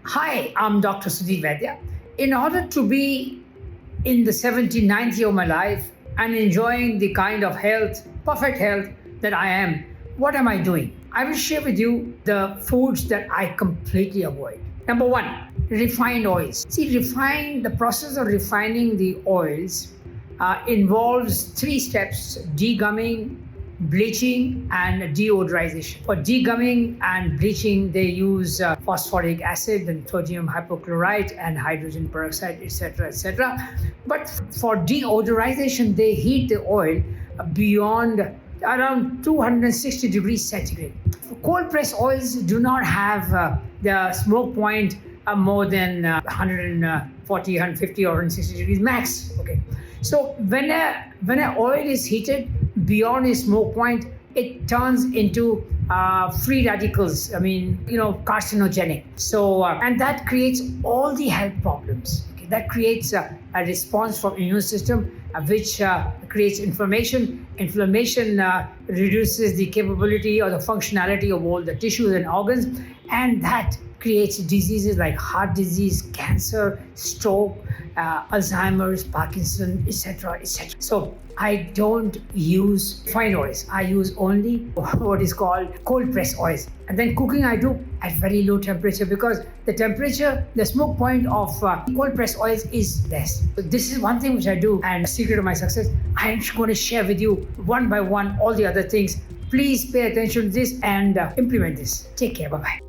Hi, I'm Dr. Sudhir Vaidya. In order to be in the 79th year of my life and enjoying the kind of health, perfect health that I am, what am I doing? I will share with you the foods that I completely avoid. Number one, refined oils. See, the process of refining the oils involves three steps: degumming, bleaching, and deodorization. For degumming and bleaching, they use phosphoric acid and sodium hypochlorite and hydrogen peroxide, etc., etc. But for deodorization, they heat the oil beyond around 260 degrees centigrade. Cold pressed oils do not have the smoke point more than 140, 150, or 160 degrees max. Okay, so when an oil is heated beyond its smoke point, it turns into free radicals. Carcinogenic. So and that creates all the health problems. Okay? That creates a response from immune system, which creates inflammation. Inflammation reduces the capability or the functionality of all the tissues and organs, and that creates diseases like heart disease, cancer, stroke, Alzheimer's, Parkinson, etc., etc. So I don't use fine oils. I use only what is called cold press oils. And then cooking I do at very low temperature, because the smoke point of cold press oils is less. So this is one thing which I do, and the secret of my success. I am going to share with you one by one all the other things. Please pay attention to this and implement this. Take care. Bye-bye.